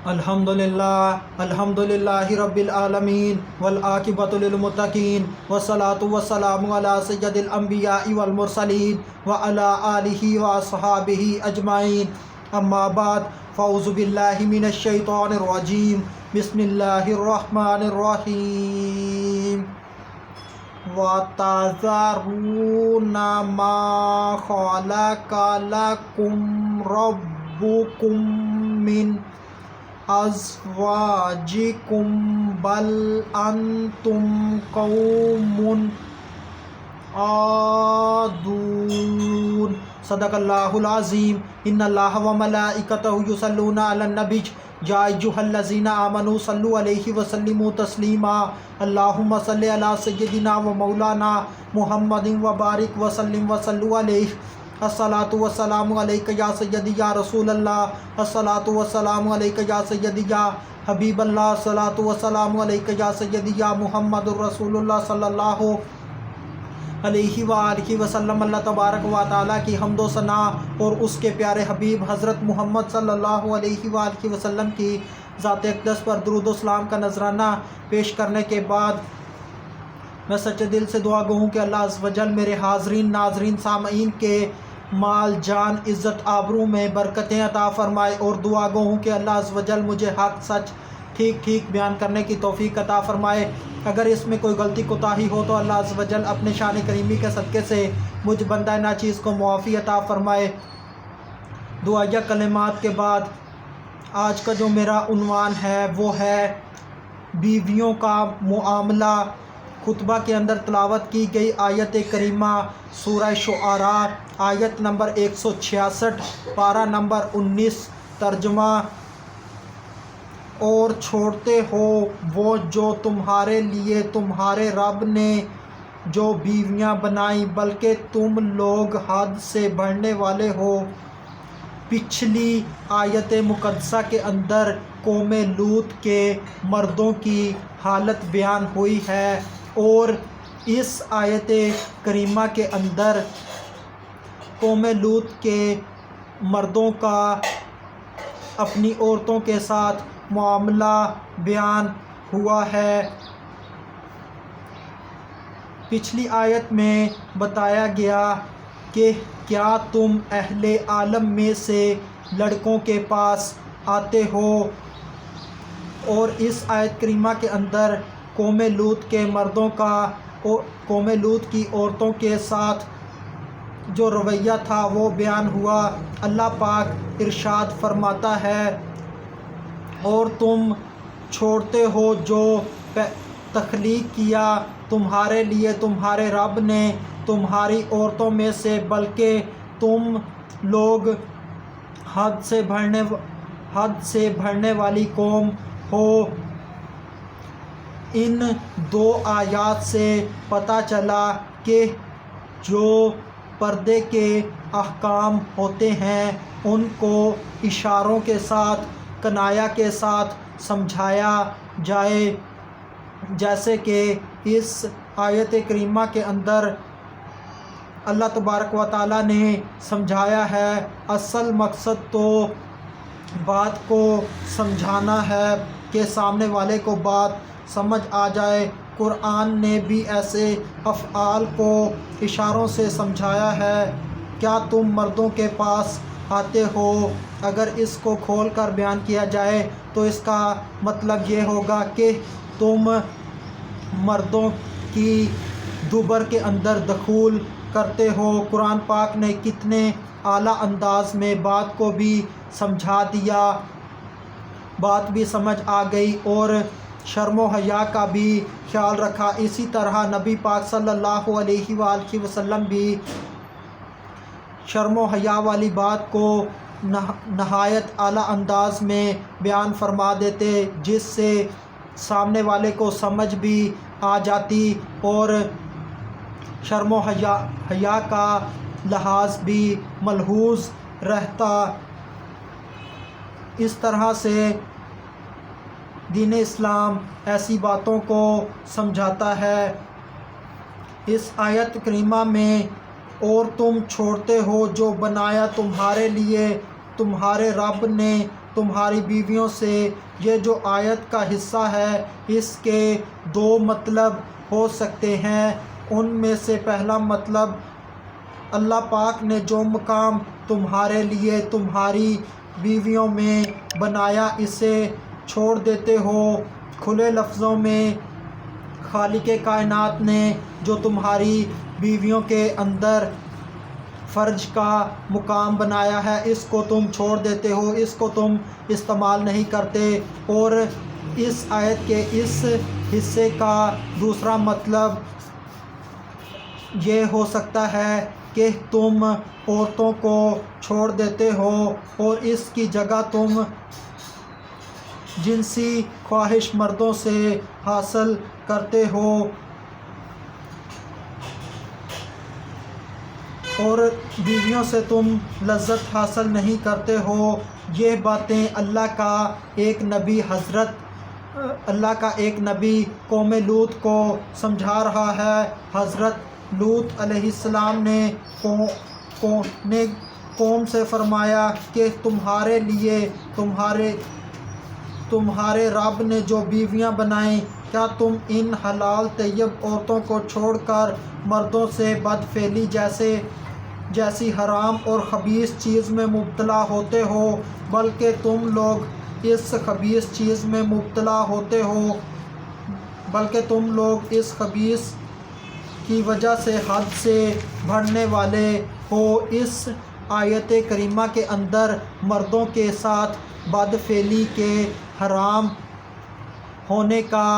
الحمدللہ رب العالمین والعاقبۃ للمتقین والصلاۃ والسلام علی سید الانبیاء والمرسلین وعلی آلہ واصحابہ اجمعین، اما بعد، فاعوذ باللہ من الشیطان الرجیم، بسم اللہ الرحمن الرحیم۔ وَتَذَرُونَ مَا خَلَقَ لَكُمْ رَبُّكُم مِّنْ أَزْوَاجِكُمْ بَلْ أَنْتُمْ قَوْمٌ عَادُونَ۔ صدق اللہ العظیم۔ ان اللہ وملائکتہ یصلون علی النبی یا ایھا الذین آمنوا صلوا علیہ وسلموا تسلیما۔ اللہم صل علی سیدنا و مولانا محمد وبارک وسلم وصلوا علیہ۔ الصلاۃ والسلام علیک یا سیدی یا رسول اللہ، الصلاۃ والسلام علیک یا سیدی یا حبیب اللہ، الصلاۃ والسلام علیک یا سیدی یا محمد الرسول اللہ صلی اللہ علیہ وآلہ وسلم۔ اللہ تبارک و تعالیٰ کی حمد و ثنا اور اس کے پیارے حبیب حضرت محمد صلی اللہ علیہ وآلہ وسلم کی ذات اقدس پر درود و سلام کا نذرانہ پیش کرنے کے بعد میں سچے دل سے دعا گو ہوں کہ اللہ عز و جل میرے حاضرین، ناظرین، سامعین کے مال، جان، عزت، آبرو میں برکتیں عطا فرمائے، اور دعا گو ہوں کہ اللہ عز و جل مجھے حق سچ ٹھیک بیان کرنے کی توفیق عطا فرمائے۔ اگر اس میں کوئی غلطی کوتاہی ہو تو اللہ عز و جل اپنے شان کریمی کے صدقے سے مجھ بندہ ناچیز کو معافی عطا فرمائے۔ دعائیہ کلمات کے بعد آج کا جو میرا عنوان ہے وہ ہے بیویوں کا معاملہ۔ خطبہ کے اندر تلاوت کی گئی آیت کریمہ سورہ شعراء آیت نمبر 166، پارہ نمبر 19، ترجمہ: اور چھوڑتے ہو وہ جو تمہارے لیے تمہارے رب نے جو بیویاں بنائیں، بلکہ تم لوگ حد سے بڑھنے والے ہو۔ پچھلی آیت مقدسہ کے اندر قوم لوط کے مردوں کی حالت بیان ہوئی ہے، اور اس آیت کریمہ کے اندر قوم لوط کے مردوں کا اپنی عورتوں کے ساتھ معاملہ بیان ہوا ہے۔ پچھلی آیت میں بتایا گیا کہ کیا تم اہل عالم میں سے لڑکوں کے پاس آتے ہو، اور اس آیت کریمہ کے اندر قوم لوط کے مردوں کا قوم لوط کی عورتوں کے ساتھ جو رویہ تھا وہ بیان ہوا۔ اللہ پاک ارشاد فرماتا ہے: اور تم چھوڑتے ہو جو تخلیق کیا تمہارے لیے تمہارے رب نے تمہاری عورتوں میں سے، بلکہ تم لوگ حد سے بڑھنے والی قوم ہو۔ ان دو آیات سے پتہ چلا کہ جو پردے کے احکام ہوتے ہیں ان کو اشاروں کے ساتھ، کنایہ کے ساتھ سمجھایا جائے، جیسے کہ اس آیت کریمہ کے اندر اللہ تبارک و تعالیٰ نے سمجھایا ہے۔ اصل مقصد تو بات کو سمجھانا ہے کہ سامنے والے کو بات سمجھ آ جائے۔ قرآن نے بھی ایسے افعال کو اشاروں سے سمجھایا ہے۔ کیا تم مردوں کے پاس آتے ہو؟ اگر اس کو کھول کر بیان کیا جائے تو اس کا مطلب یہ ہوگا کہ تم مردوں کی دبر کے اندر دخول کرتے ہو۔ قرآن پاک نے کتنے اعلیٰ انداز میں بات کو بھی سمجھا دیا، بات بھی سمجھ آ گئی، اور شرم و حیا کا بھی خیال رکھا۔ اسی طرح نبی پاک صلی اللہ علیہ وآلہ وسلم بھی شرم و حیا والی بات کو نہایت اعلیٰ انداز میں بیان فرما دیتے، جس سے سامنے والے کو سمجھ بھی آ جاتی اور شرم و حیا کا لحاظ بھی ملحوظ رہتا۔ اس طرح سے دین اسلام ایسی باتوں کو سمجھاتا ہے۔ اس آیت کریمہ میں اور تم چھوڑتے ہو جو بنایا تمہارے لیے تمہارے رب نے تمہاری بیویوں سے۔ یہ جو آیت کا حصہ ہے اس کے دو مطلب ہو سکتے ہیں۔ ان میں سے پہلا مطلب، اللہ پاک نے جو مقام تمہارے لیے تمہاری بیویوں میں بنایا اسے چھوڑ دیتے ہو۔ کھلے لفظوں میں خالق کائنات نے جو تمہاری بیویوں کے اندر فرج کا مقام بنایا ہے اس کو تم چھوڑ دیتے ہو، اس کو تم استعمال نہیں کرتے۔ اور اس آیت کے اس حصے کا دوسرا مطلب یہ ہو سکتا ہے کہ تم عورتوں کو چھوڑ دیتے ہو اور اس کی جگہ تم جنسی خواہش مردوں سے حاصل کرتے ہو اور بیویوں سے تم لذت حاصل نہیں کرتے ہو۔ یہ باتیں اللہ کا ایک نبی قوم لوط کو سمجھا رہا ہے۔ حضرت لوط علیہ السلام نے قوم سے فرمایا کہ تمہارے لیے تمہارے رب نے جو بیویاں بنائیں، کیا تم ان حلال طیب عورتوں کو چھوڑ کر مردوں سے بدفعلی جیسی حرام اور خبیث چیز میں مبتلا ہوتے ہو؟ بلکہ تم لوگ اس خبیث چیز میں مبتلا ہوتے ہو، بلکہ تم لوگ اس خبیث کی وجہ سے حد سے بڑھنے والے ہو۔ اس آیت کریمہ کے اندر مردوں کے ساتھ بدفعلی کے حرام ہونے کا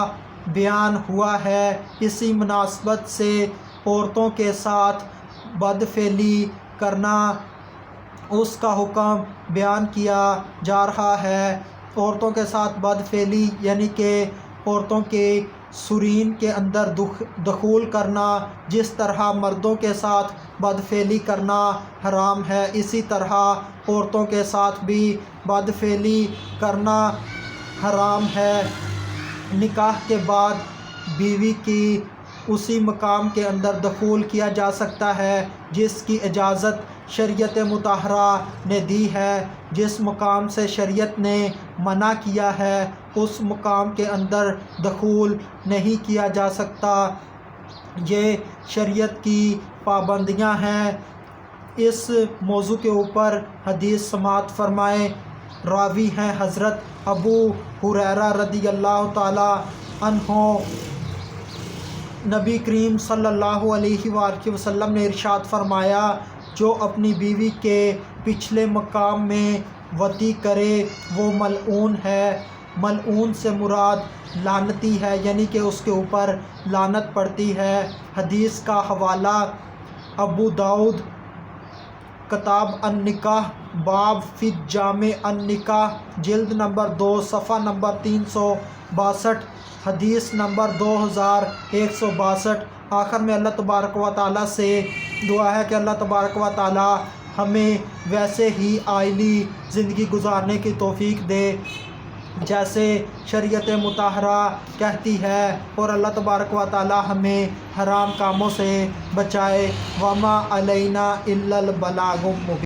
بیان ہوا ہے۔ اسی مناسبت سے عورتوں کے ساتھ بدفعلی کرنا اس کا حکم بیان کیا جا رہا ہے۔ عورتوں کے ساتھ بدفعلی یعنی کہ عورتوں کے سرین کے اندر دخول کرنا، جس طرح مردوں کے ساتھ بدفعلی کرنا حرام ہے، اسی طرح عورتوں کے ساتھ بھی بدفعلی کرنا حرام ہے۔ نکاح کے بعد بیوی کی اسی مقام کے اندر دخول کیا جا سکتا ہے جس کی اجازت شریعت مطہرہ نے دی ہے۔ جس مقام سے شریعت نے منع کیا ہے اس مقام کے اندر دخول نہیں کیا جا سکتا۔ یہ شریعت کی پابندیاں ہیں۔ اس موضوع کے اوپر حدیث سماعت فرمائیں۔ راوی ہیں حضرت ابو ہریرہ رضی اللہ تعالی عنہ۔ نبی کریم صلی اللہ علیہ وآلہ وسلم نے ارشاد فرمایا، جو اپنی بیوی کے پچھلے مقام میں وطی کرے وہ ملعون ہے۔ ملعون سے مراد لعنتی ہے، یعنی کہ اس کے اوپر لعنت پڑتی ہے۔ حدیث کا حوالہ ابو داؤد کتاب النکاح باب فی جامع النکاح جلد نمبر 2 صفحہ نمبر 362، حدیث نمبر 2162۔ آخر میں اللہ تبارک و تعالیٰ سے دعا ہے کہ اللہ تبارک و تعالیٰ ہمیں ویسے ہی عائلی زندگی گزارنے کی توفیق دے جیسے شریعت مطہرہ کہتی ہے، اور اللہ تبارک و تعالیٰ ہمیں حرام کاموں سے بچائے۔ وما علینا الا البلاغ المبین۔